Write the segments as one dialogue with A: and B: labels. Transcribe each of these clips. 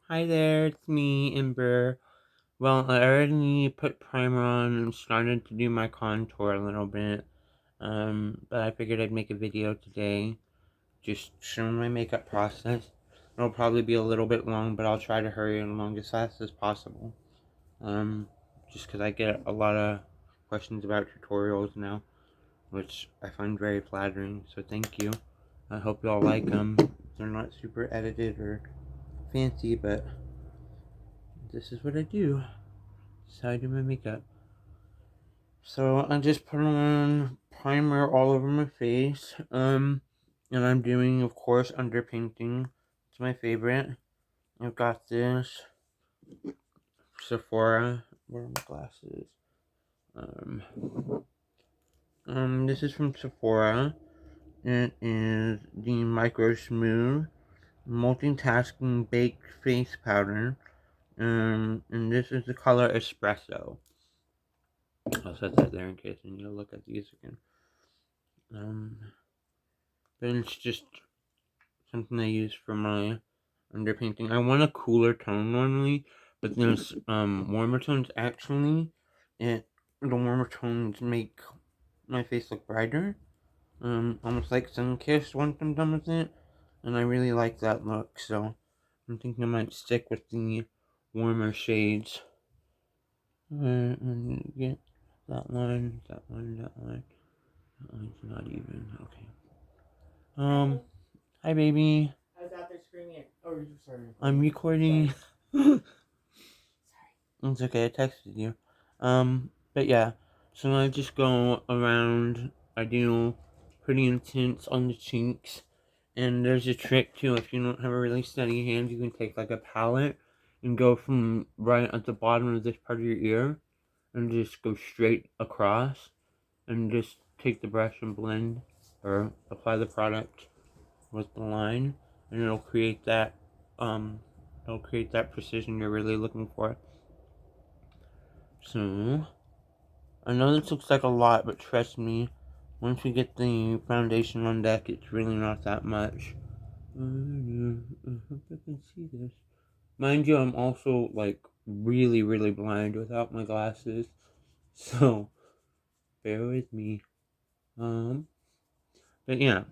A: Hi there, it's me, Ember. Well, I already put primer on and started to do my contour a little bit. But I figured I'd make a video today, just showing my makeup process. It'll probably be a little bit long, but I'll try to hurry it along as fast as possible. Um, just because I get a lot of questions about tutorials now, which I find very flattering, so thank you. I hope y'all like them. They're not super edited or fancy, but this is what I do. This is how I do my makeup. So I just put on primer all over my face. And I'm doing, of course, underpainting. It's my favorite. I've got this Sephora. Where are my glasses? Um, this is from Sephora. It is the Micro Smooth Multitasking Baked Face Powder. And this is the color Espresso. I'll set that there in case I need to look at these again. But it's just something I use for my underpainting. I want a cooler tone normally, but there's warmer tones actually. It the warmer tones make my face look brighter. Almost like sun-kissed once I'm done with it, and I really like that look. So I'm thinking I might stick with the warmer shades. And get that one, that one, that one. That one's not even okay. Hi baby.
B: I was out there screaming it. Oh, you're sorry.
A: I'm recording. It's okay, I texted you. But yeah, so I just go around, I do pretty intense on the cheeks, and there's a trick too. If you don't have a really steady hand, you can take like a palette and go from right at the bottom of this part of your ear and just go straight across and just take the brush and blend or apply the product with the line, and um it'll create that precision you're really looking for. So I know this looks like a lot, but trust me, once we get the foundation on deck, it's really not that much. I hope I can see this. Mind you, I'm also like really, really blind without my glasses, so bear with me. Um, but yeah.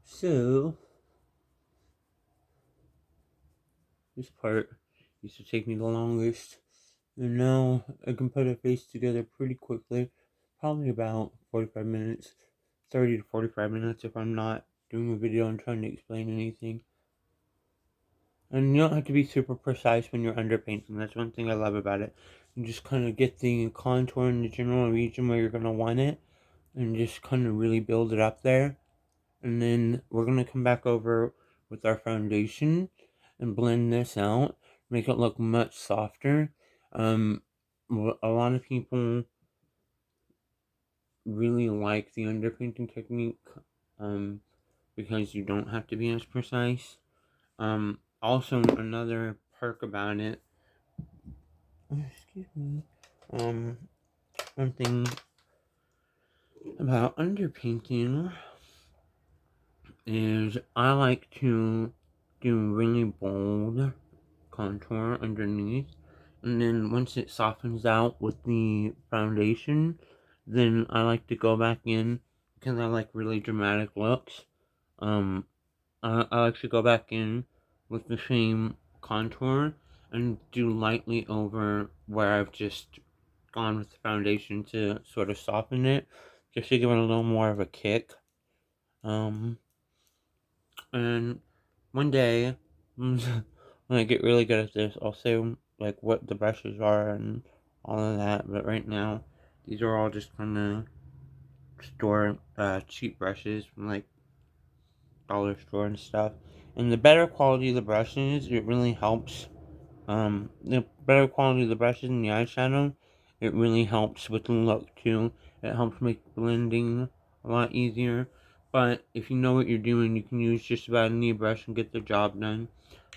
A: So this part used to take me the longest, and now I can put a face together pretty quickly. Probably about 45 minutes, 30 to 45 minutes if I'm not doing a video and trying to explain anything. And you don't have to be super precise when you're underpainting. That's one thing I love about it. You just kind of get the contour in the general region where you're going to want it, and just kind of really build it up there. And then we're going to come back over with our foundation and blend this out, make it look much softer. Um, a lot of people really like the underpainting technique, um, because you don't have to be as precise. Also another perk about it, excuse me, um, one thing about underpainting is I like to do really bold contour underneath, and then once it softens out with the foundation, then I like to go back in because I like really dramatic looks. Um, I like to go back in with the same contour and do lightly over where I've just gone with the foundation to sort of soften it, just to give it a little more of a kick. Um, and one day, when I get really good at this, I'll say like what the brushes are and all of that. But right now, these are all just kind of store cheap brushes from like dollar store and stuff. And the better quality of the brushes, it really helps. The better quality of the brushes and the eyeshadow, it really helps with the look too. It helps make blending a lot easier. But if you know what you're doing, you can use just about any brush and get the job done.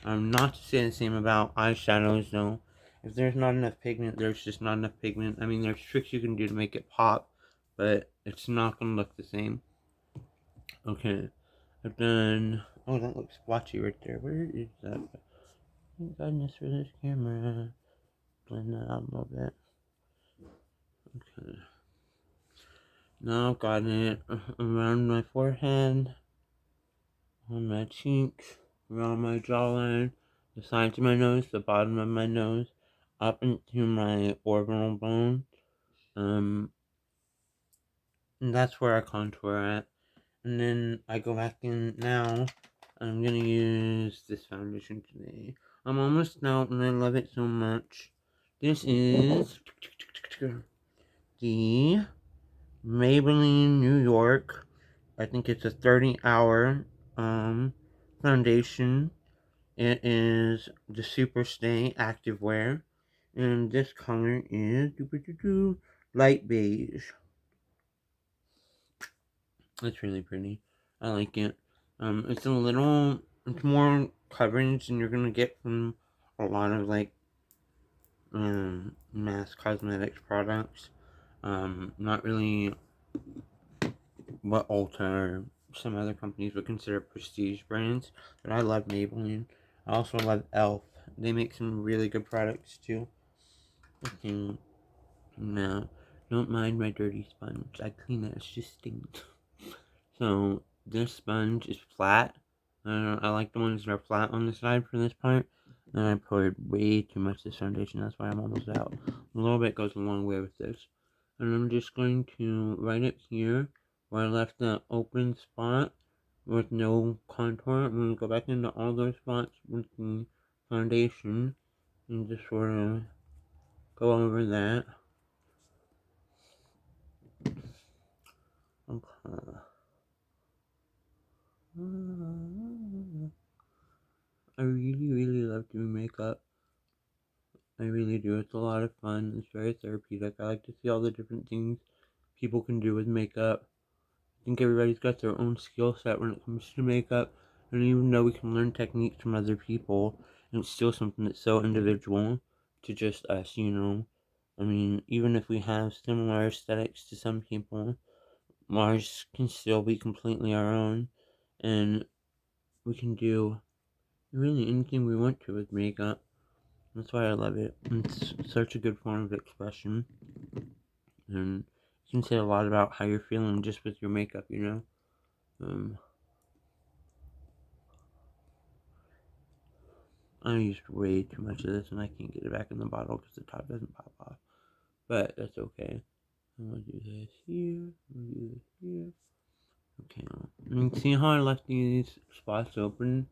A: Not to say the same about eyeshadows though. If there's not enough pigment, there's just not enough pigment. I mean, there's tricks you can do to make it pop, but it's not gonna look the same. Okay, I've done. Oh, that looks splotchy right there. Where is that goodness for this camera. Blend that out a little bit. Okay. Now I've got it around my forehead, on my cheeks, around my jawline, the sides of my nose, the bottom of my nose, up into my orbital bone. And that's where I contour at. And then I go back in now. I'm gonna use this foundation today. I'm almost out and I love it so much. This is the Maybelline New York. I think it's a 30-hour foundation. It is the Super Stay Activewear. And this color is light beige. It's really pretty. I like it. It's more coverage than you're gonna get from a lot of like mass cosmetics products. Not really what Ulta or some other companies would consider prestige brands, but I love Maybelline. I also love Elf. They make some really good products too. Okay, now don't mind my dirty sponge. I clean it. It's just stinks. So this sponge is flat. I like the ones that are flat on the side for this part. And I poured way too much this foundation. That's why I'm almost out. A little bit goes a long way with this. And I'm just going to right up here where I left the open spot with no contour. I'm going to go back into all those spots with the foundation and just sort of go over that. Okay. I really love doing makeup. I really do. It's a lot of fun. It's very therapeutic. I like to see all the different things people can do with makeup. I think everybody's got their own skill set when it comes to makeup. And even though we can learn techniques from other people, it's still something that's so individual to just us, you know. I mean, even if we have similar aesthetics to some people, ours can still be completely our own. And we can do really anything we want to with makeup. That's why I love it. It's such a good form of expression. And you can say a lot about how you're feeling just with your makeup, you know? I used way too much of this and I can't get it back in the bottle because the top doesn't pop off. But that's okay. I'm gonna do this here. I'm gonna do this here. Okay. You can see how I left these spots open?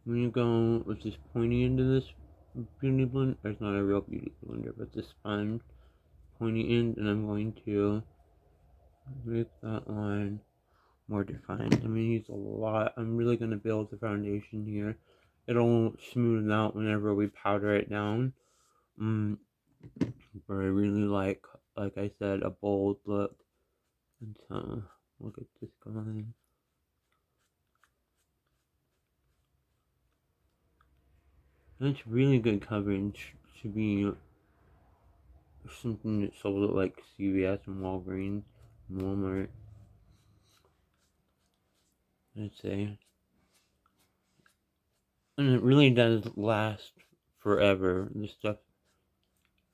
A: When you go with this pointy end of this beauty blender, it's not a real beauty blender, but this sponge pointy end, and I'm going to make that line more defined. I'm going to use a lot. I'm really going to build the foundation here. It'll smooth out whenever we powder it down. But I really like I said, a bold look. And so, look at this going. And it's really good coverage to be something that sold at like CVS and Walgreens and Walmart. I'd say. And it really does last forever.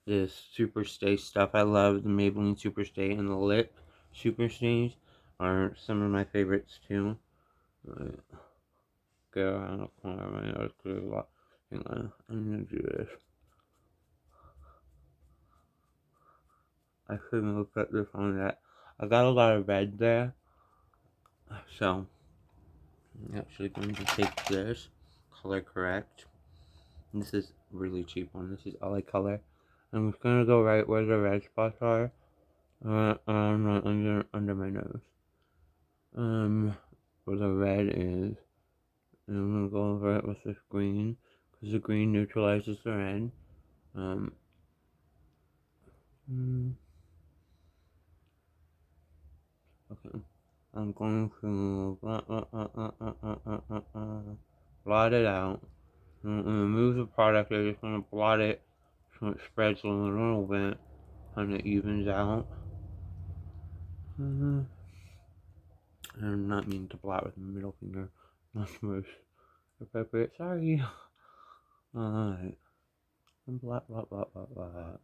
A: This Super Stay stuff. I love the Maybelline Super Stay and the Lip Super Stays are some of my favorites too. Go around the corner of my nose because a lot. Hang on, I'm gonna do this. I shouldn't have put this on that. I got a lot of red there, so I'm actually going to take this color correct. And this is really cheap one. This is LA Color. I'm just gonna go right where the red spots are, under my nose. Where the red is, and I'm gonna go over it with this green, because the green neutralizes the red. Okay. I'm going to blot it out. I'm gonna move the product. I'm just gonna blot it so it spreads a little bit and it evens out. I'm not meaning to blot with the middle finger. Not the most appropriate. Sorry. Alright. Blah, blah, blah, blah, blah.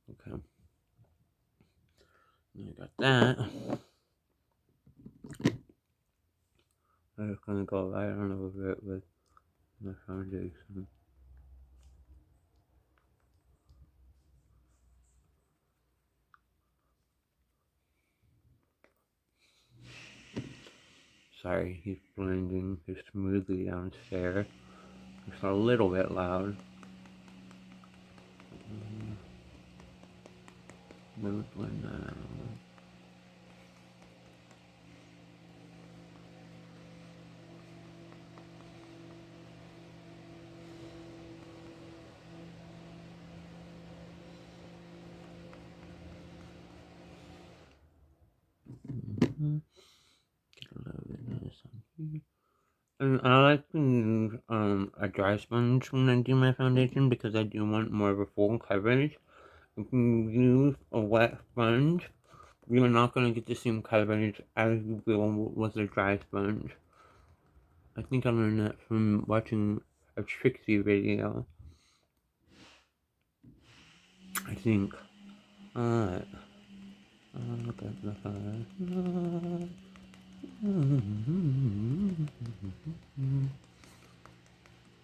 A: Okay. You got that. I'm just gonna go right on over it with my foundation. Sorry, he's blending his smoothie downstairs. It's a little bit loud. Let me blend that out. Get a little bit of this on here. And I like to use a dry sponge when I do my foundation because I do want more of a full coverage. If you use a wet sponge, you're not going to get the same coverage as you will with a dry sponge. I think I learned that from watching a Trixie video. I think. Alright.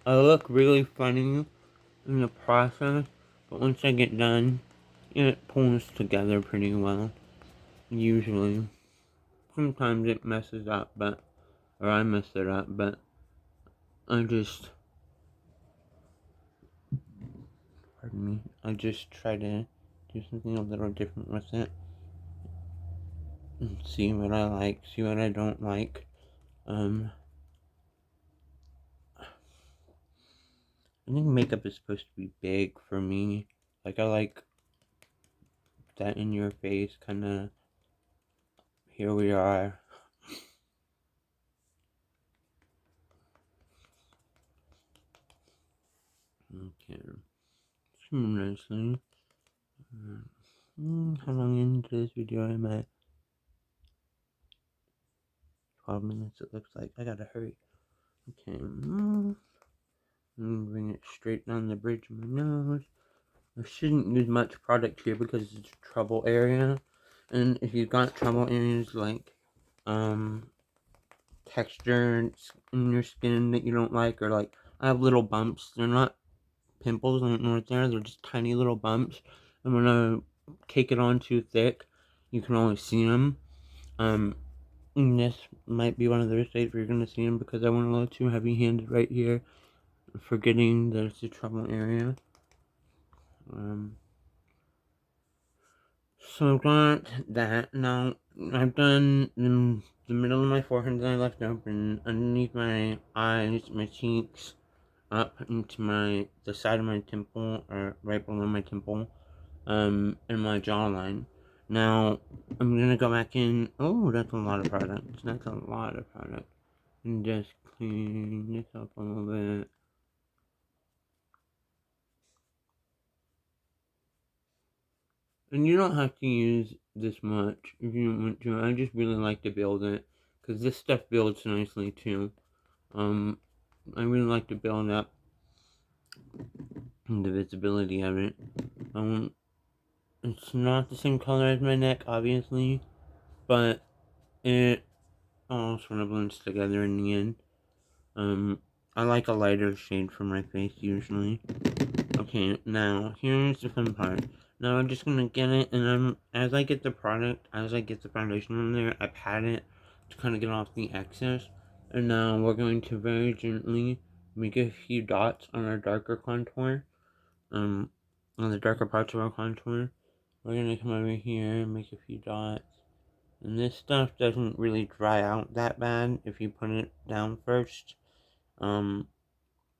A: I look really funny in the process, but once I get done, it pulls together pretty well. Usually. Sometimes it messes up, or I mess it up, but I just, pardon me, I just try to do something a little different with it. And see what I like, see what I don't like. I think makeup is supposed to be big for me. Like, I like that in your face, kinda, here we are. Okay, swim nicely. How long into this video am I? 12 minutes it looks like. I gotta hurry. Okay, bring it straight down the bridge of my nose. I shouldn't use much product here because it's a trouble area. And if you've got trouble areas like texture in your skin that you don't like, or like I have little bumps, they're not pimples, I don't know what they're just tiny little bumps. And when I cake it on too thick, you can only see them. And this might be one of those days where you're gonna see them because I went a little too heavy handed right here, forgetting that it's a trouble area. So I've got that. Now, I've done the middle of my forehead that I left open, underneath my eyes, my cheeks, up into the side of my temple, or right below my temple, and my jawline. Now, I'm gonna go back in. Oh, that's a lot of product. That's a lot of product. And just clean this up a little bit. And you don't have to use this much if you don't want to. I just really like to build it because this stuff builds nicely too. I really like to build up the visibility of it. It's not the same color as my neck, obviously, but it all sort of blends together in the end. I like a lighter shade for my face usually. Okay, now here's the fun part. Now I'm just gonna get it, and as I get the foundation on there, I pat it to kind of get off the excess. And now we're going to very gently make a few dots on our darker contour, on the darker parts of our contour. We're gonna come over here and make a few dots. And this stuff doesn't really dry out that bad if you put it down first. And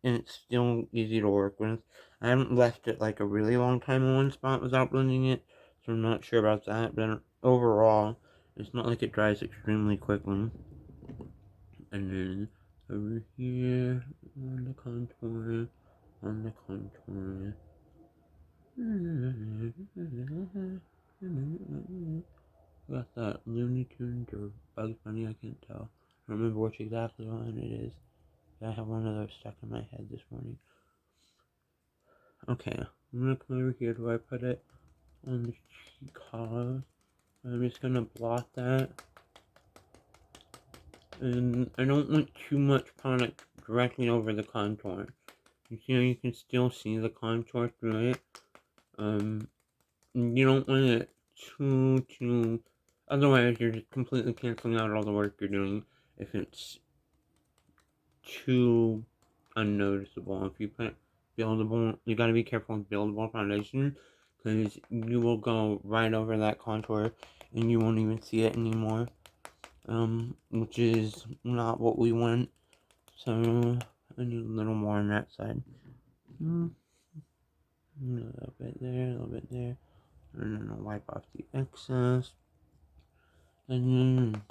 A: it's still easy to work with. I haven't left it like a really long time in one spot without blending it, so I'm not sure about that, but overall, it's not like it dries extremely quickly. And then over here on the contour, on the contour. Got that Looney Tunes or Bugs Bunny, I can't tell. I don't remember which exactly one it is. I have one of those stuck in my head this morning. Okay, I'm gonna come over here to where I put it on the cheek hollow. I'm just gonna blot that. And I don't want too much product directly over the contour. You see how you can still see the contour through it? You don't want it too, otherwise you're just completely canceling out all the work you're doing if it's too unnoticeable. If you put buildable, you gotta be careful with buildable foundation because you will go right over that contour and you won't even see it anymore. Which is not what we want. So I need a little more on that side. A little bit there, a little bit there. And then I'll wipe off the excess. And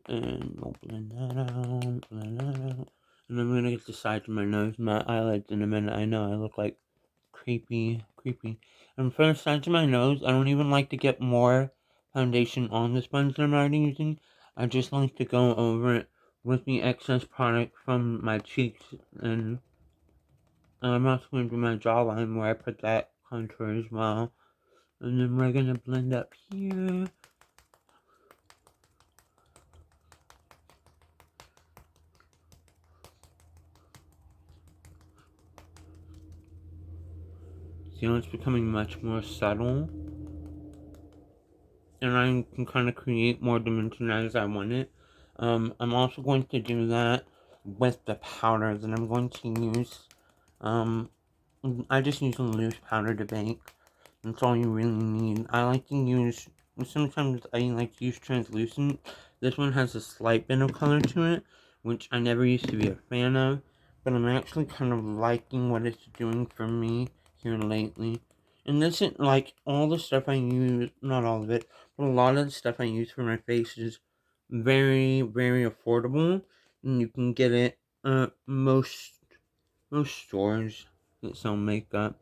A: we'll blend that out, And I'm gonna get the sides of my nose, my eyelids in a minute. I know I look like creepy. And for the sides of my nose, I don't even like to get more foundation on the sponge that I'm already using. I just like to go over it with the excess product from my cheeks. And I'm also going to do my jawline where I put that contour as well. And then we're gonna blend up here. See how it's becoming much more subtle? And I can kind of create more dimension as I want it. I'm also going to do that with the powder that I'm going to use. I just use a loose powder to bake. That's all you really need. I like to use, sometimes I like to use translucent. This one has a slight bit of color to it, which I never used to be a fan of. But I'm actually kind of liking what it's doing for me here lately. And this isn't like all the stuff I use, not all of it, but a lot of the stuff I use for my face is very, very affordable. And you can get it at most stores that sell makeup.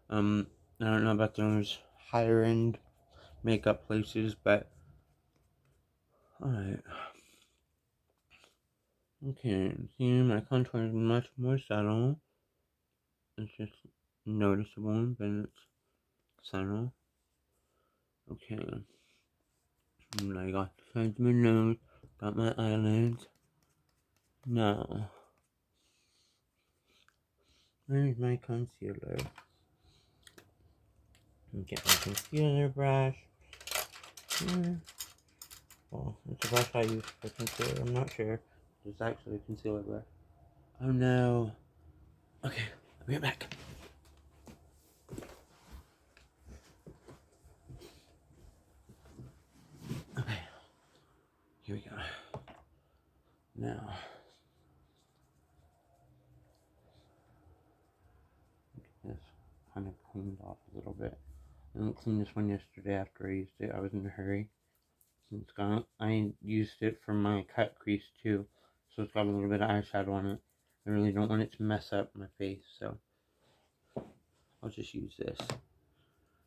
A: I don't know about those higher end makeup places, but alright. Okay, see, my contour is much more subtle. It's just noticeable, but it's subtle. Okay. And I got the sides of my nose, got my eyelids. Now, where's my concealer? Get my concealer brush. Well, it's a brush I use for concealer. I'm not sure. It's actually a concealer brush. Oh no. Okay, I'll be right back. Okay, here we go. Now, get this kind of cleaned off a little bit. I didn't clean this one yesterday after I used it. I was in a hurry. It's got, I used it for my cut crease too, so it's got a little bit of eyeshadow on it. I really don't want it to mess up my face, so I'll just use this.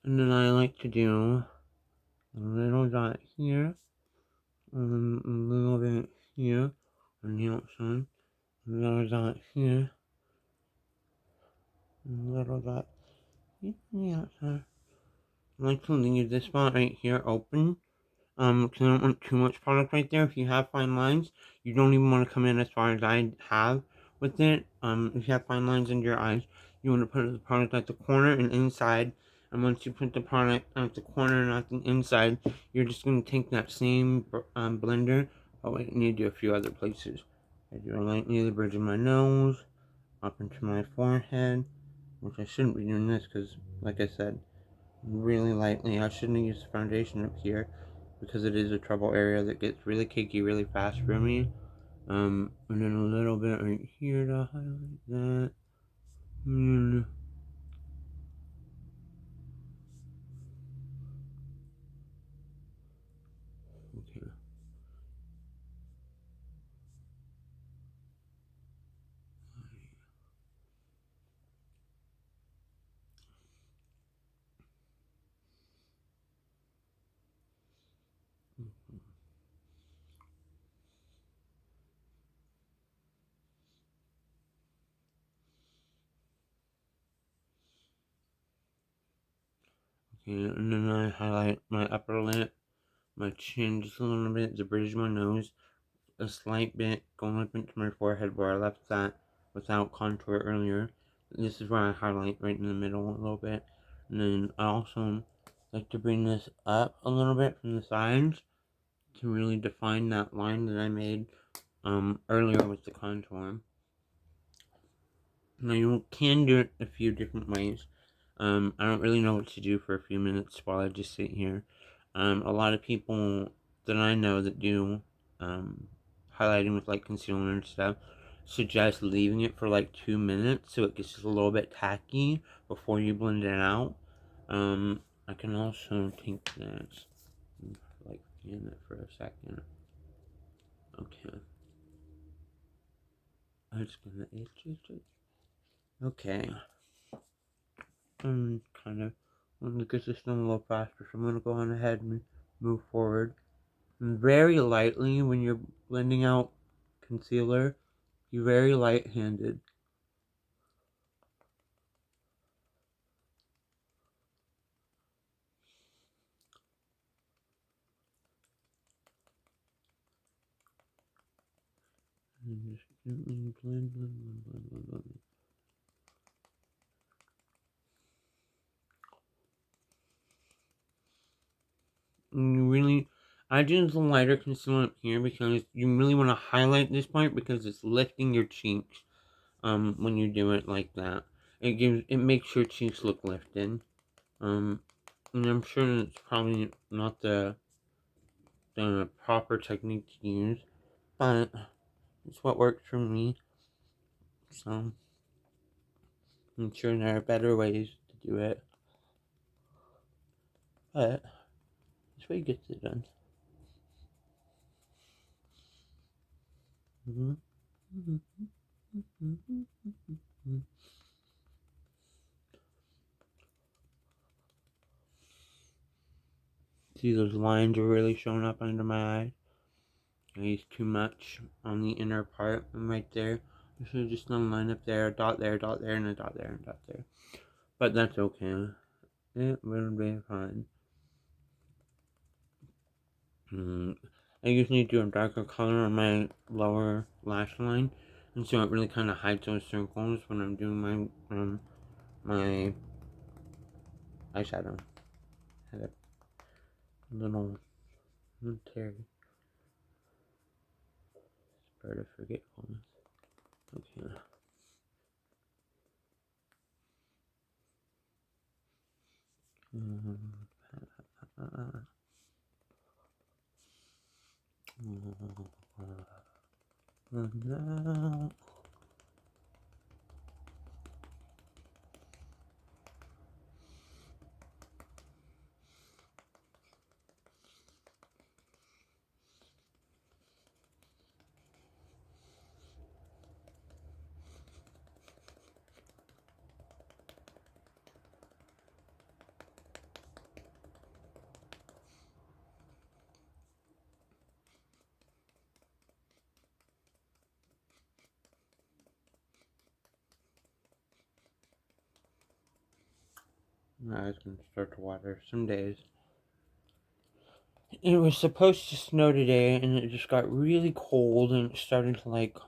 A: And then I like to do a little dot here, and a little bit here on the outside, a little dot here, and a little dot here on the outside. I like to leave this spot right here open, because I don't want too much product right there. If you have fine lines, you don't even want to come in as far as I have with it. If you have fine lines under your eyes, you want to put the product at the corner and inside. And once you put the product at the corner and at the inside, you're just going to take that same blender. Oh wait, I need to do a few other places. I do lightly the bridge of my nose, up into my forehead, which I shouldn't be doing this because, like I said, really lightly. I shouldn't use the foundation up here because it is a trouble area that gets really cakey really fast for me. And then a little bit right here to highlight that. Okay. Okay, and then I highlight my upper lip, my chin just a little bit, the bridge of my nose, a slight bit going up into my forehead where I left that without contour earlier. This is where I highlight right in the middle a little bit. And then I also like to bring this up a little bit from the sides to really define that line that I made earlier with the contour. Now you can do it a few different ways. I don't really know what to do for a few minutes while I just sit here. A lot of people that I know that do highlighting with like concealer and stuff suggest leaving it for like 2 minutes so it gets just a little bit tacky before you blend it out. I can also take this and like fan it for a second. Okay. I'm just gonna itch. Okay. Kind of want to get this done a little faster, so I'm gonna go on ahead and move forward. And very lightly when you're blending out concealer, be very light-handed. And just gently blend. And you really, I use the lighter concealer up here because you really want to highlight this part because it's lifting your cheeks. When you do it like that, it makes your cheeks look lifted. And I'm sure it's probably not the proper technique to use, but it's what works for me. So I'm sure there are better ways to do it, but this way gets it done. See, those lines are really showing up under my eye. I used too much on the inner part right there. I should have just done a line up there, a dot there, and a dot there, and a dot there. But that's okay. It will be fine. I usually do a darker color on my lower lash line, and so it really kind of hides those circles when I'm doing my eyeshadow. Had a little teary spurt of forgetfulness. Okay. My eyes gonna start to water some days. It was supposed to snow today, and it just got really cold, and it started to like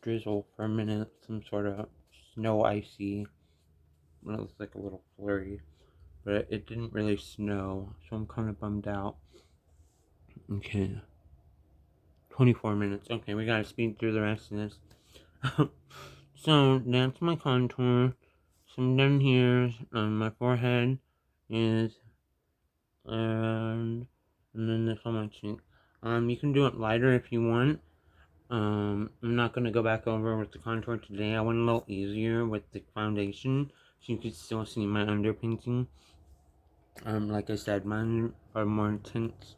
A: drizzle for a minute, some sort of snow icy. It was like a little flurry, but it didn't really snow, so I'm kind of bummed out. Okay, 24 minutes. Okay, we gotta speed through the rest of this. So that's my contour. Some down here on my forehead is, and then this on my cheek. You can do it lighter if you want. I'm not gonna go back over with the contour today. I went a little easier with the foundation, so you can still see my underpainting. Like I said, mine are more intense,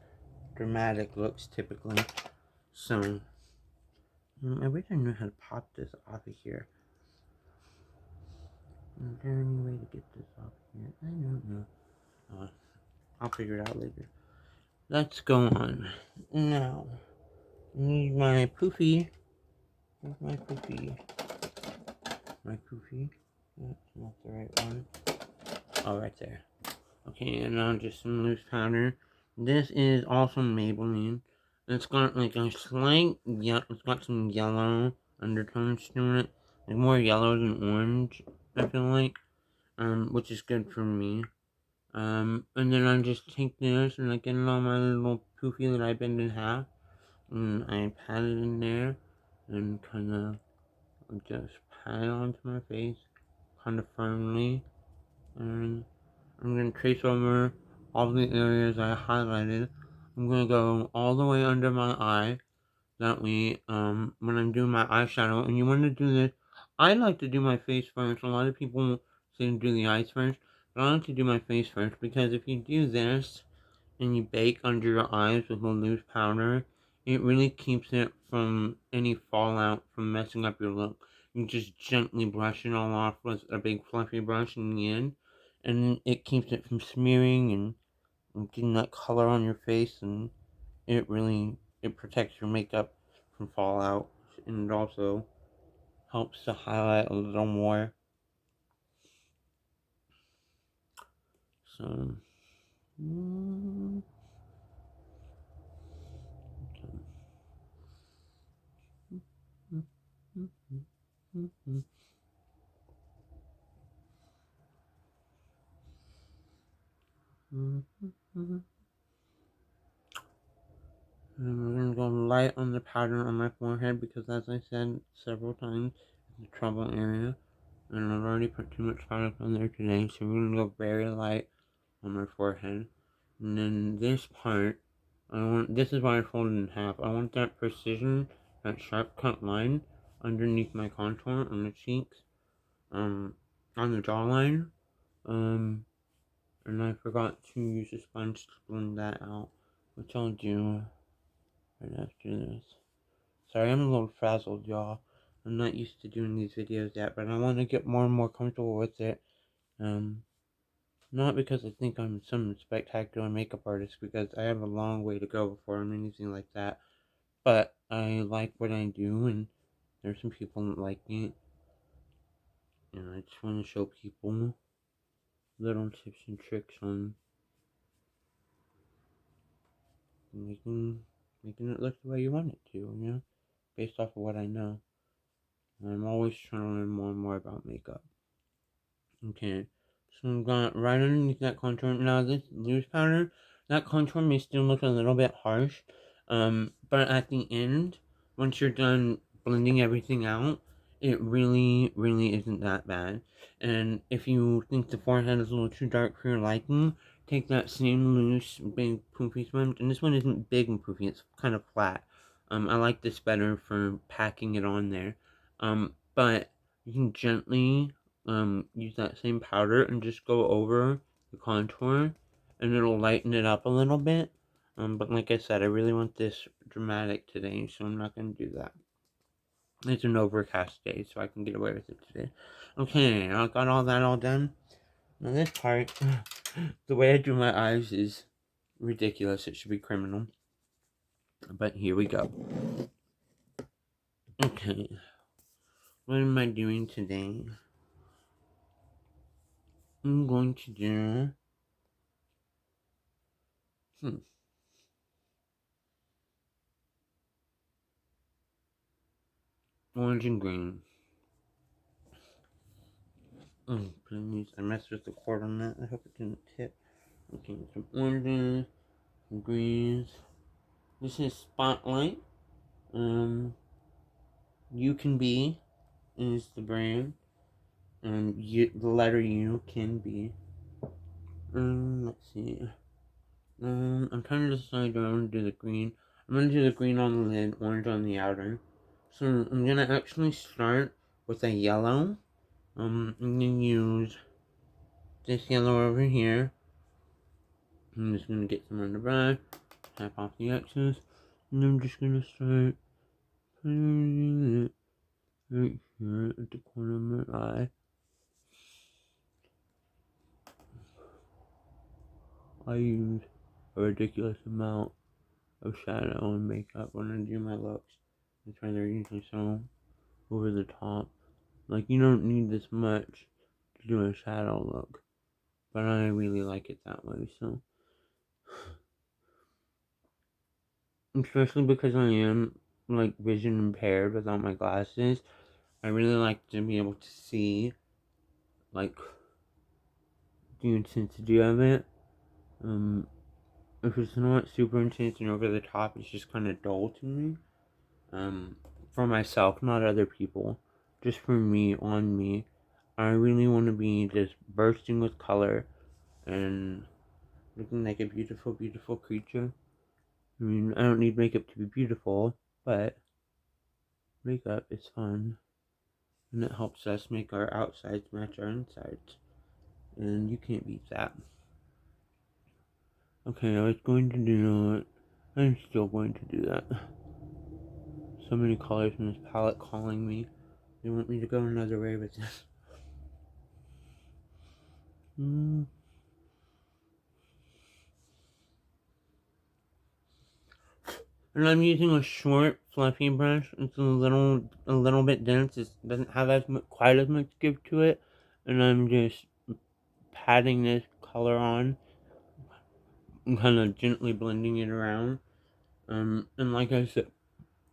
A: dramatic looks typically. So, I wish I knew how to pop this off of here. Is there any way to get this off here? I don't know. I'll figure it out later. let's go on. Now, I need my poofy. Where's my poofy? My poofy? That's not the right one. Oh, right there. Okay, and now just some loose powder. This is also Maybelline. It's got like a slight, yeah, it's got some yellow undertones to it. Like more yellow than orange, I feel like. Which is good for me. And then I just take this and I get it on my little poofy that I bend in half. And I pat it in there and kind of just pat it onto my face kind of firmly. And I'm going to trace over all the areas I highlighted. I'm going to go all the way under my eye. That way, when I'm doing my eyeshadow, and you want to do this, I like to do my face first. A lot of people say to do the eyes first, but I like to do my face first because if you do this and you bake under your eyes with a loose powder, it really keeps it from any fallout from messing up your look. You just gently brush it all off with a big fluffy brush in the end, and it keeps it from smearing and getting that color on your face, and it protects your makeup from fallout, and it also helps to highlight a little more. So, mm, and we're gonna go light on the powder on my forehead because, as I said several times, it's a trouble area, and I've already put too much product on there today, so we're gonna go very light on my forehead. And then this part, this is why I folded in half. I want that precision, that sharp cut line underneath my contour on the cheeks, on the jawline. And I forgot to use a sponge to blend that out, which I'll do right after this. Sorry, I'm a little frazzled, y'all. I'm not used to doing these videos yet, but I want to get more and more comfortable with it. Um, Not because I think I'm some spectacular makeup artist, because I have a long way to go before I'm anything like that. But I like what I do, and there's some people that like it. And I just want to show people little tips and tricks on making it look the way you want it to, based off of what I know. And I'm always trying to learn more and more about makeup. Okay, so I've got right underneath that contour. Now this loose powder, that contour may still look a little bit harsh, but at the end, once you're done blending everything out, it really, really isn't that bad. And if you think the forehead is a little too dark for your liking, take that same loose, big, poofy sponge, and this one isn't big and poofy, it's kind of flat. I like this better for packing it on there. But you can gently use that same powder and just go over the contour, and it'll lighten it up a little bit. But like I said, I really want this dramatic today, so I'm not going to do that. It's an overcast day, so I can get away with it today. Okay, I got all that all done. Now this part, the way I do my eyes is ridiculous. It should be criminal. But here we go. Okay, what am I doing today? I'm going to do orange and green. Oh, please. I messed with the cord on that. I hope it didn't tip. Okay, some oranges, some greens. This is Spotlight. You Can Be is the brand. The letter U can be. Let's see. I'm trying to decide do I want to do the green. I'm gonna do the green on the lid, orange on the outer. So I'm gonna actually start with a yellow. I'm gonna use this yellow over here. I'm just gonna get some on the brush, tap off the excess, and I'm just gonna start putting it right here at the corner of my eye. I use a ridiculous amount of shadow and makeup when I do my looks. That's why they're usually so over the top. Like, you don't need this much to do a shadow look, but I really like it that way, so. Especially because I am, like, vision impaired without my glasses, I really like to be able to see, like, the intensity of it. If it's not super intense and over the top, it's just kind of dull to me. For myself, not other people. Just for me, on me. I really want to be just bursting with color and looking like a beautiful, beautiful creature. I mean, I don't need makeup to be beautiful, but makeup is fun. And it helps us make our outsides match our insides. And you can't beat that. Okay, I was going to do it. I'm still going to do that. So many colors in this palette calling me. They want me to go another way with this. And I'm using a short, fluffy brush. It's a little bit dense. It doesn't have quite as much give to it. And I'm just patting this color on and kind of gently blending it around. And like I said,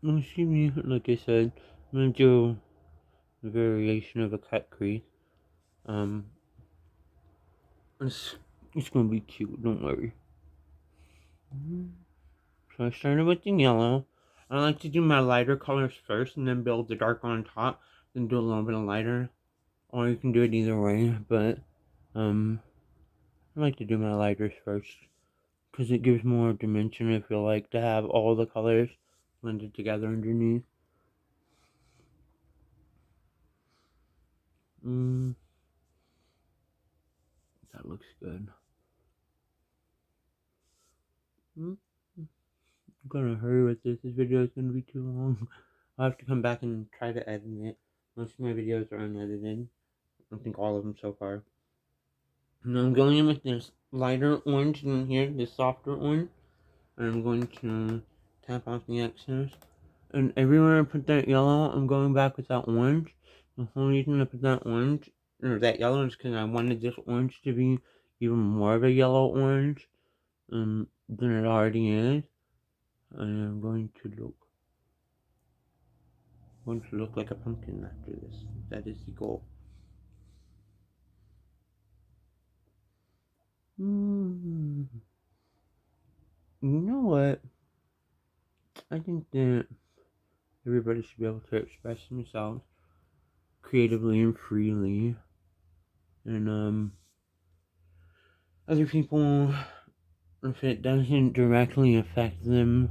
A: like I said, I'm gonna do a variation of a cut crease. Um, it's, it's gonna be cute, don't worry. So I started with the yellow. I like to do my lighter colors first and then build the dark on top, then do a little bit of lighter. Or you can do it either way, but I like to do my lighters first because it gives more dimension. I feel like to have all the colors blended together underneath. That looks good. I'm gonna hurry with this. This video is gonna be too long. I'll have to come back and try to edit it. Most of my videos are unedited. I think all of them so far. And I'm going in with this lighter orange in here, this softer orange. And I'm going to tap off the excess. And everywhere I put that yellow, I'm going back with that orange. The whole reason I put that orange, or that yellow, is because I wanted this orange to be even more of a yellow orange than it already is. And I'm going to look like a pumpkin after this. That is the goal. You know what? I think that everybody should be able to express themselves creatively and freely. And other people, if it doesn't directly affect them,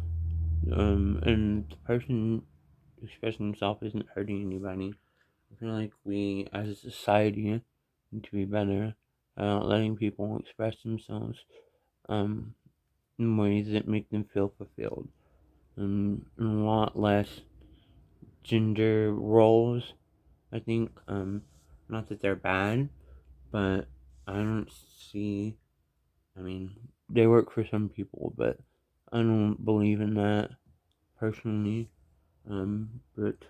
A: and the person expressing himself isn't hurting anybody, I feel like we as a society need to be better about letting people express themselves in ways that make them feel fulfilled. And a lot less gender roles, I think. Not that they're bad, but I don't see, I mean, they work for some people, but I don't believe in that personally. But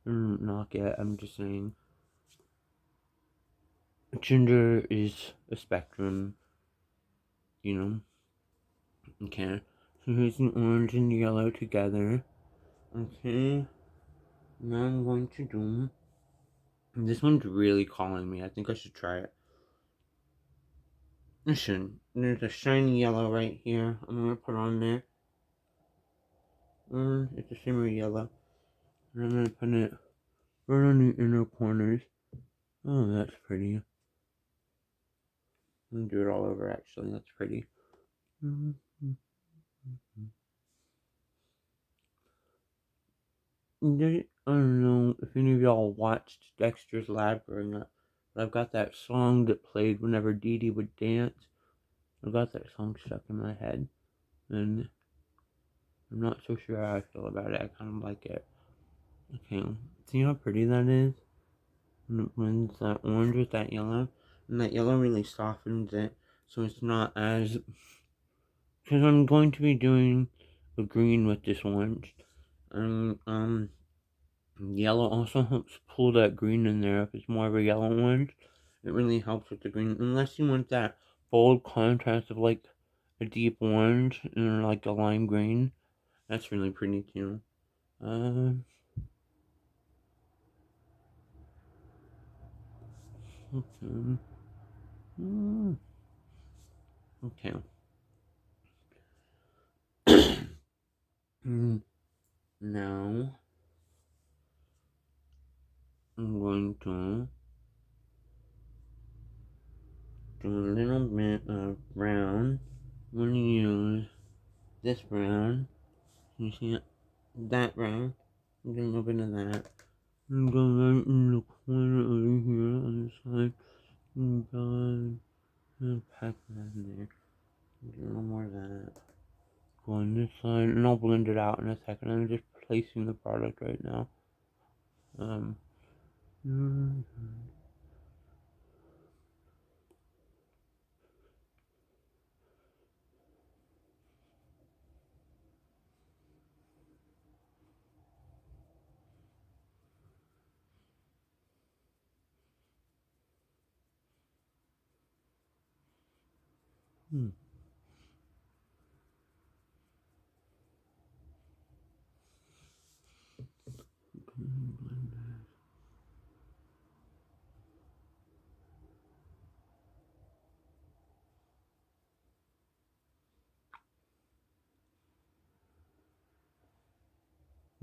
A: I don't knock it. I'm just saying gender is a spectrum, you know. Okay. So here's the orange and yellow together. Okay. Now I'm going to do. This one's really calling me. I think I should try it. Listen, there's a shiny yellow right here. I'm gonna put on there. It's a shimmery yellow. And I'm gonna put it right on the inner corners. Oh, that's pretty. I'm gonna do it all over actually. That's pretty. I don't know if any of y'all watched Dexter's Lab growing up, but I've got that song that played whenever Dee Dee would dance. I've got that song stuck in my head, and I'm not so sure how I feel about it. I kind of like it. Okay, see how pretty that is? And it blends that orange with that yellow, and that yellow really softens it, so it's not as because I'm going to be doing a green with this orange. And yellow also helps pull that green in there if it's more of a yellow orange. It really helps with the green, unless you want that bold contrast of like a deep orange and like a lime green. That's really pretty too. Um, okay. Okay. Now I'm going to do a little bit of brown. I'm going to use this brown. You see that brown? I'm doing a little bit of that. And go right in the corner over here on the side. And go pack that in there. Do a little more of that. Go on this side, and I'll blend it out in a second. I'm just placing the product right now. Um, mm, mm.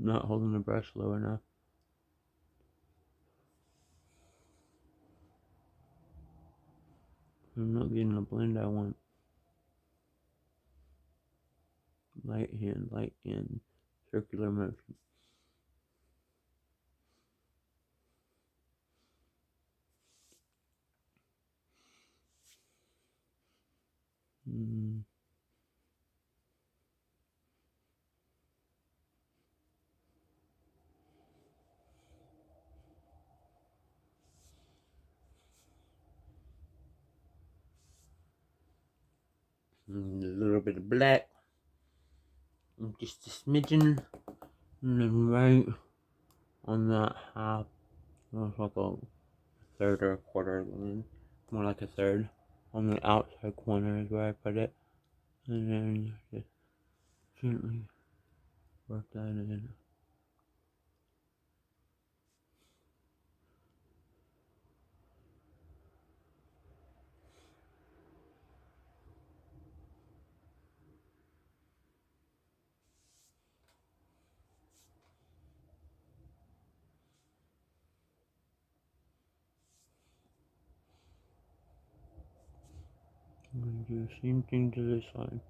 A: Not holding the brush low enough. I'm not getting the blend I want. Light hand, circular motion. Mm. And a little bit of black, and just a smidgen, and then right on that half, almost like a third or a quarter, more like a third, on the outside corner is where I put it, and then just gently work that in. I'm going to do the same thing to this side.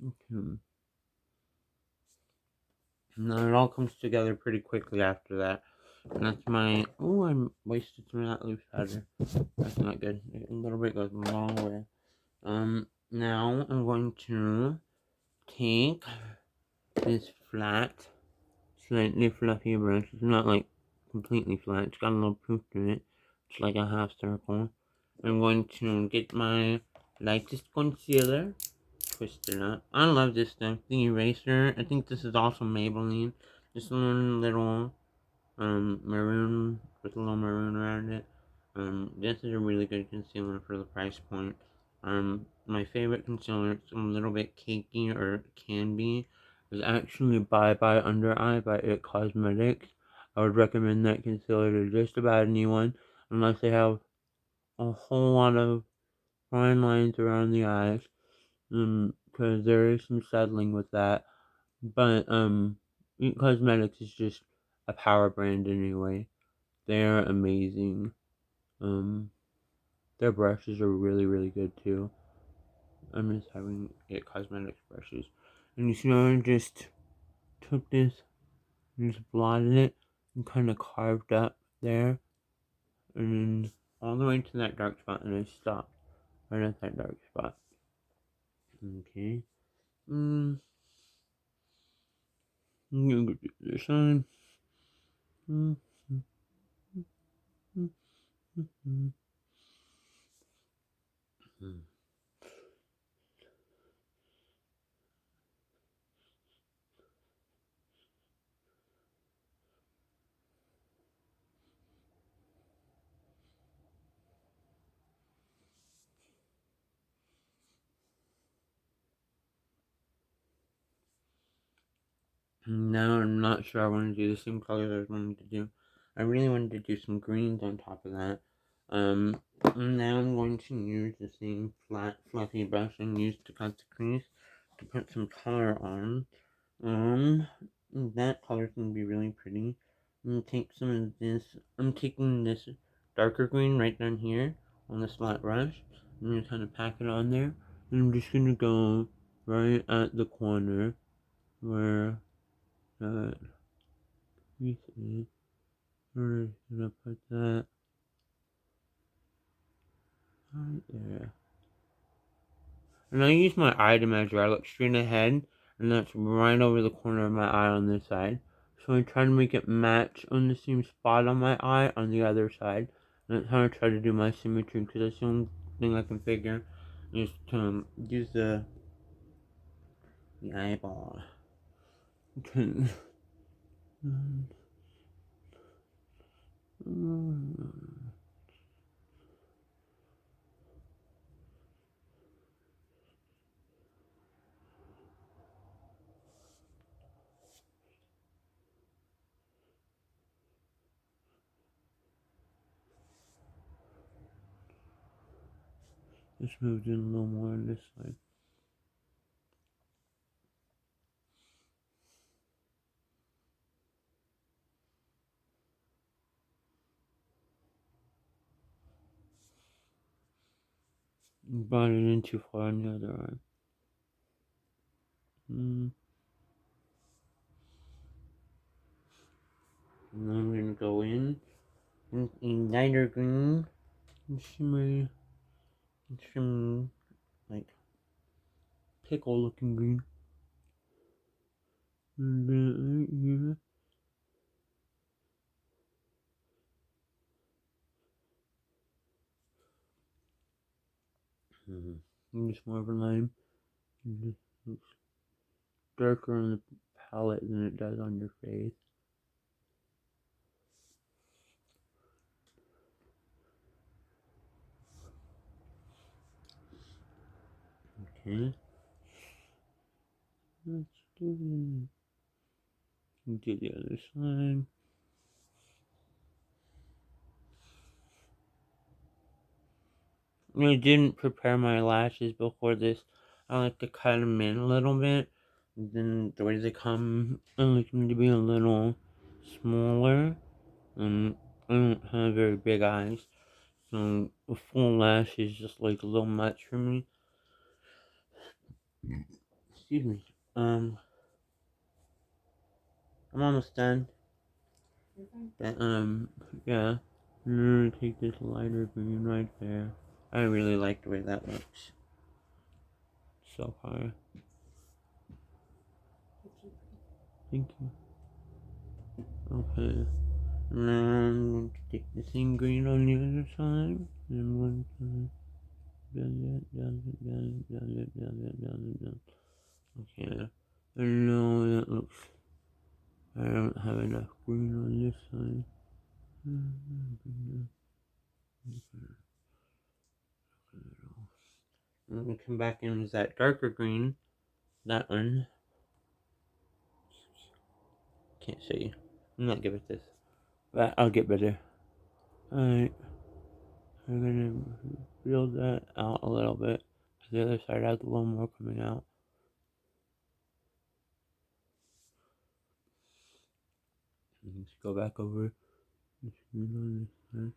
A: Okay. Now it all comes together pretty quickly after that. And that's my. Oh, I wasted some of that loose powder. That's not good. A little bit goes a long way. Now I'm going to take this flat, slightly fluffy brush. It's not like completely flat. It's got a little poof to it. It's like a half circle. I'm going to get my lightest concealer, twist it up. I love this stuff. The eraser. I think this is also Maybelline. Just a little maroon with a little maroon around it. This is a really good concealer for the price point. My favorite concealer, it's a little bit cakey or can be, is actually Bye Bye Under Eye by It Cosmetics. I would recommend that concealer to just about anyone, unless they have a whole lot of fine lines around the eyes, because there is some settling with that. But It Cosmetics is just a power brand anyway. They're amazing. Um, their brushes are really, really good too. I miss having It Cosmetics brushes. And you see how I just took this and just blotted it and kind of carved up there, and then all the way to that dark spot, and I stopped right at that dark spot. Okay. I'm gonna go to the other side. Mm, mm, mm, mm, mm, mm. Now I'm not sure I want to do the same colors I was wanting to do. I really wanted to do some greens on top of that. Now I'm going to use the same flat, fluffy brush I used to cut the crease to put some color on. That color's gonna be really pretty. I'm gonna take some of this. I'm taking this darker green right down here on the flat brush. I'm gonna kind of pack it on there, and I'm just gonna go right at the corner where that piece is. I'm just gonna put that right there. And I use my eye to measure. I look straight ahead, and that's right over the corner of my eye on this side. So I try to make it match on the same spot on my eye on the other side. And that's how I try to do my symmetry, because that's the only thing I can figure is to use the eyeball. This moved in a little more on this side. Brought it in too far on the other eye. And then I'm gonna go in a lighter green and shimmery, like pickle looking green. And then right here. And just more of a lime. It just looks darker on the palette than it does on your face. Okay. Let's do the other side. I didn't prepare my lashes before this. I like to cut them in a little bit. Then the way they come, I like them to be a little smaller. And I don't have very big eyes. So a full lash is just like a little much for me. Excuse me. I'm almost done. But, yeah. I'm gonna take this lighter green right there. I really like the way that looks so far. Thank you. Okay. Now I'm going to take the same green on the other side. And I'm going to down. Okay. I know that looks. I don't have enough green on this side. I'm gonna come back in with that darker green. That one. Can't see. I'm not good at this. But I'll get better. Alright. I'm gonna build that out a little bit. Cause the other side has a little more coming out. Let's go back over this green on this side.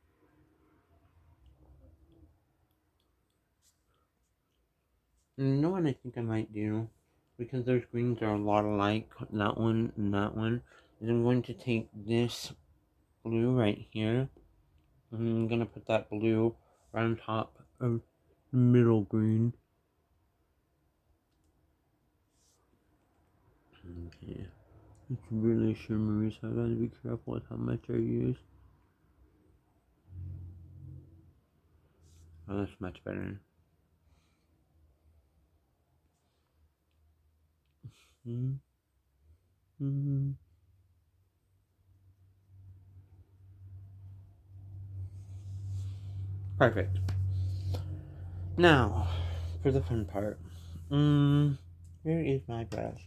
A: You know what I think I might do? because those greens are a lot alike, that one and that one, is I'm going to take this blue right here, and I'm going to put that blue right on top of the middle green. Okay. It's really shimmery, so I gotta be careful with how much I use. Oh, that's much better. Mm-hmm. Perfect. Now, for the fun part. Here is my brush.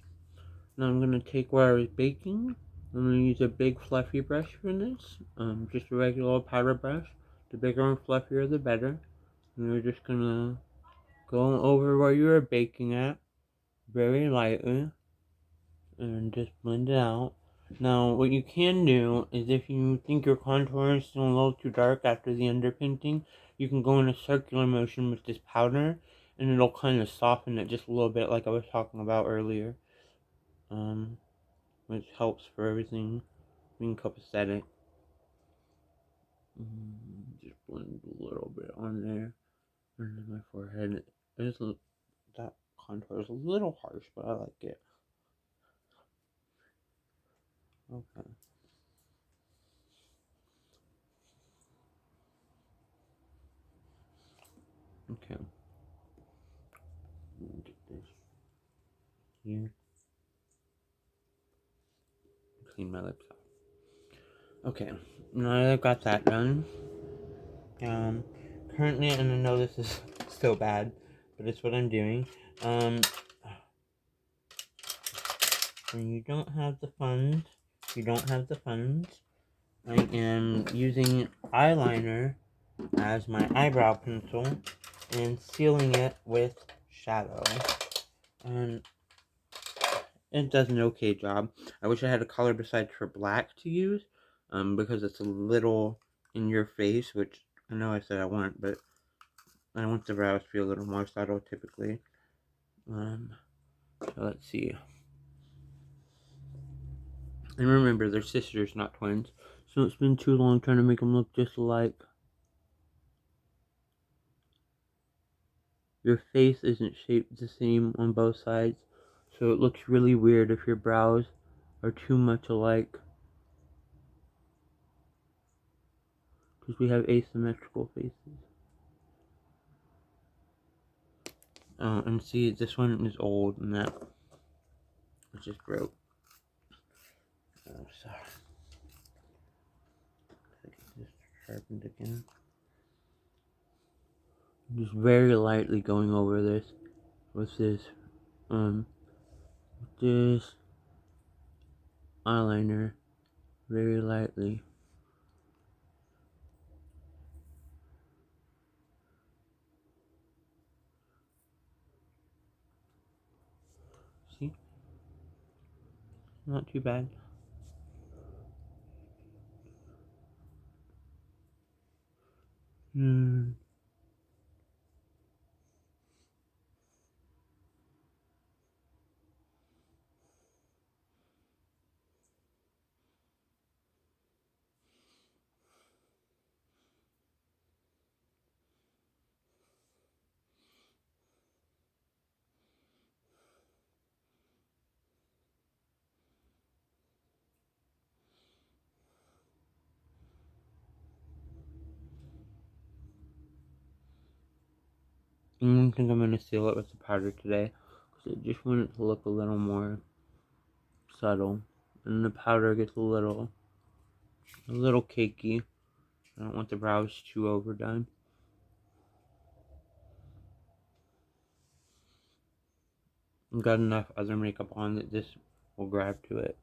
A: Now I'm gonna take where I was baking. I'm gonna use a big fluffy brush for this. Just a regular old powder brush. The bigger and fluffier, the better. And we're just gonna go over where you were baking at very lightly and just blend it out. Now, what you can do is if you think your contour is still a little too dark after the underpainting, you can go in a circular motion with this powder and it'll kind of soften it just a little bit like I was talking about earlier. Which helps for everything being copacetic. Just blend a little bit on there. And then my forehead. That contour is a little harsh, but I like it. Okay. Okay. Get this here. Clean my lips off. Okay. Now that I've got that done, currently, and I know this is still bad, but it's what I'm doing. When you don't have the funds, I am using eyeliner as my eyebrow pencil and sealing it with shadow. And it does an okay job. I wish I had a color besides for black to use, because it's a little in your face, which I know I said I want, but I want the brows to be a little more subtle typically. So let's see. And remember, they're sisters, not twins. So don't spend too long trying to make them look just alike. Your face isn't shaped the same on both sides, so it looks really weird if your brows are too much alike. Because we have asymmetrical faces. And see, this one is old and that just broke. Oh, sorry. I get this sharpened again. Just very lightly going over this with this eyeliner very lightly. See? Not too bad. I think I'm going to seal it with the powder today, because I just want it to look a little more subtle. And the powder gets a little cakey. I don't want the brows too overdone. I've got enough other makeup on that this will grab to it.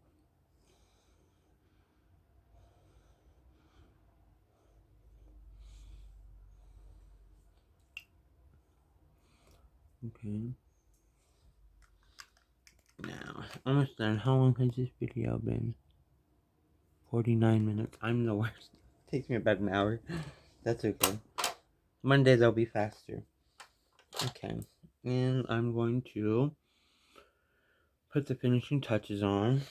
A: Okay. Now, almost done. How long has this video been? 49 minutes. I'm the worst. It takes me about an hour. That's okay. Monday they'll be faster. Okay. And I'm going to put the finishing touches on.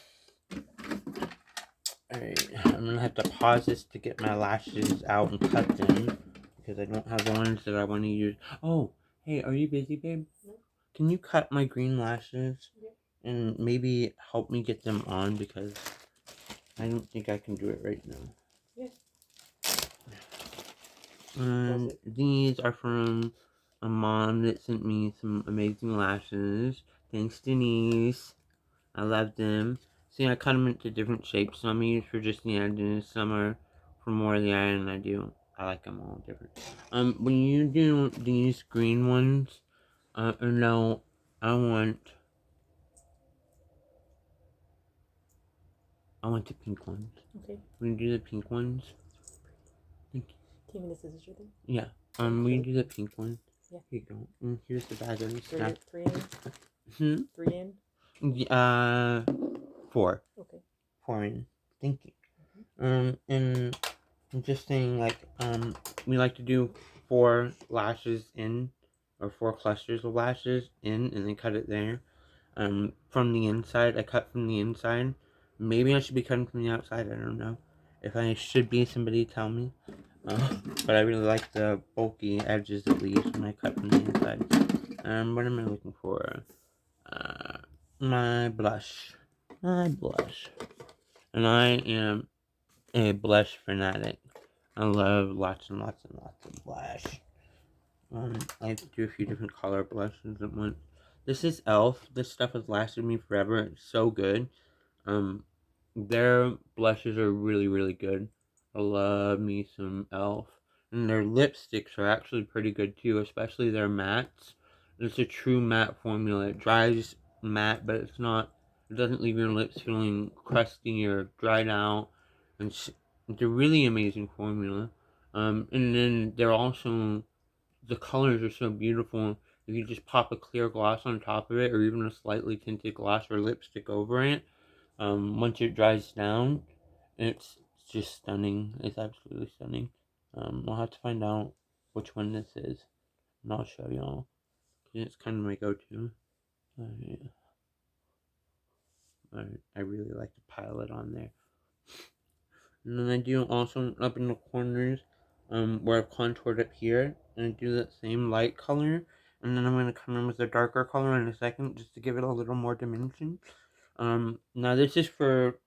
A: Alright, I'm gonna have to pause this to get my lashes out and cut them because I don't have the ones that I want to use. Oh, hey, are you busy, babe?
B: No.
A: Can you cut my green lashes?
B: Yeah.
A: And maybe help me get them on because I don't think I can do it right now.
B: Yeah.
A: And these are from a mom that sent me some amazing lashes. Thanks, Denise. I love them. See, I cut them into different shapes. Some I use for just the edges. Some are for more of the eye, and I like them all different. When you do these green ones, no, I want the pink ones.
B: Okay.
A: When you do the pink ones, thank you.
B: Do you mean this is your thing?
A: Yeah. Will you do the pink one?
B: Yeah.
A: Here you go. And here's the bag of
B: Three,
A: stuff.
B: three in? 3 in?
A: 4.
B: Okay.
A: 4 in. Thank you. And I'm just saying, like, we like to do 4 lashes in, or 4 clusters of lashes in, and then cut it there. From the inside, I cut from the inside. Maybe I should be cutting from the outside, I don't know. If I should be, somebody tell me. But I really like the bulky edges at least when I cut from the inside. What am I looking for? My blush. And I am a blush fanatic. I love lots and lots and lots of blush. I have to do a few different color blushes at once. This is e.l.f. This stuff has lasted me forever. It's so good. Their blushes are really, really good. I love me some e.l.f. And their lipsticks are actually pretty good too, especially their mattes. It's a true matte formula. It dries matte, but it doesn't leave your lips feeling crusty or dried out. And it's a really amazing formula. And then they're also, the colors are so beautiful. If you just pop a clear gloss on top of it, or even a slightly tinted gloss or lipstick over it, once it dries down, it's just stunning. It's absolutely stunning. I'll have to find out which one this is, and I'll show y'all. It's kind of my go-to. I really like to pile it on there. And then I do also up in the corners, where I've contoured up here, and I do that same light color, and then I'm going to come in with a darker color in a second, just to give it a little more dimension. Now this is for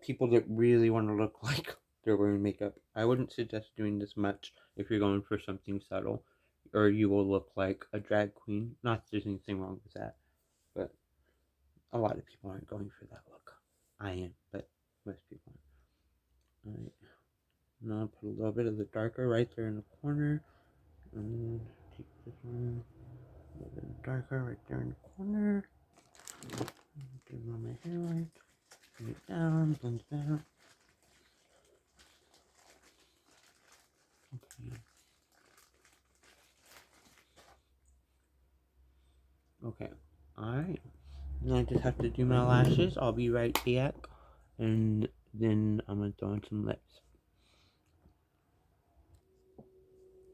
A: people that really want to look like they're wearing makeup. I wouldn't suggest doing this much if you're going for something subtle, or you will look like a drag queen. Not that there's anything wrong with that, but a lot of people aren't going for that look. I am, but most people aren't. Alright, now I'll put a little bit of the darker right there in the corner, and take this one, a little bit darker right there in the corner. Get it on my hairline, bring it down, blend it out. Okay. Alright. Now I just have to do my lashes. I'll be right back. And then I'm gonna throw on some lips.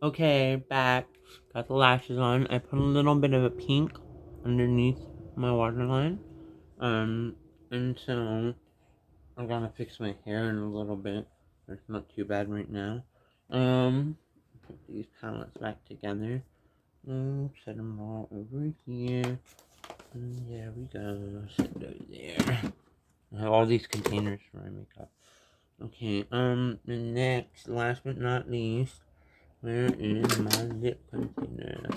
A: Okay, back. Got the lashes on. I put a little bit of a pink underneath my waterline. And so I'm gonna fix my hair in a little bit. It's not too bad right now. Put these palettes back together. Set them all over here. And there we go. Set those there. I have all these containers for my makeup. Okay, the next, last but not least, where is my lip container?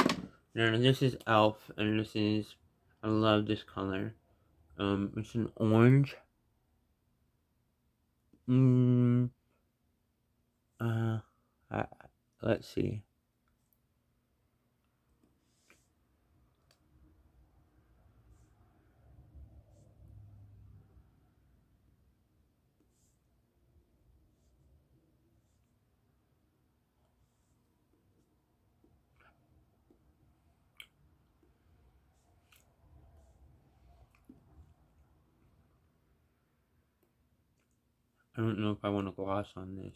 A: Now, this is e.l.f. and this is, I love this color. It's an orange. Uh, let's see. I don't know if I want a gloss on this.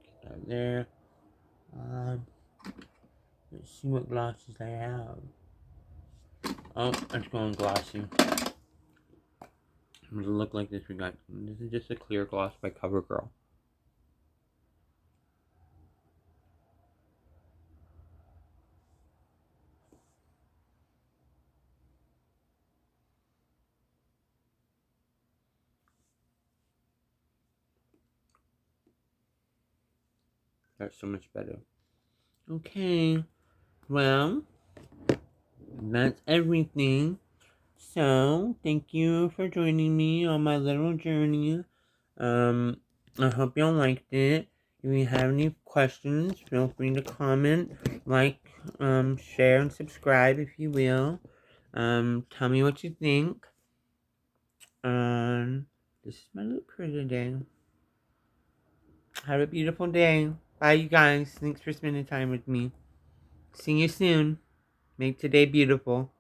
A: Get that there. Let's see what glosses I have. Oh, it's going glossy. What does it look like this? We got this is just a clear gloss by CoverGirl. That's so much better. Okay, well, that's everything. So, thank you for joining me on my little journey. I hope y'all liked it. If you have any questions, feel free to comment, like, share, and subscribe if you will. Tell me what you think. This is my look for today. Have a beautiful day. Bye, you guys. Thanks for spending time with me. See you soon. Make today beautiful.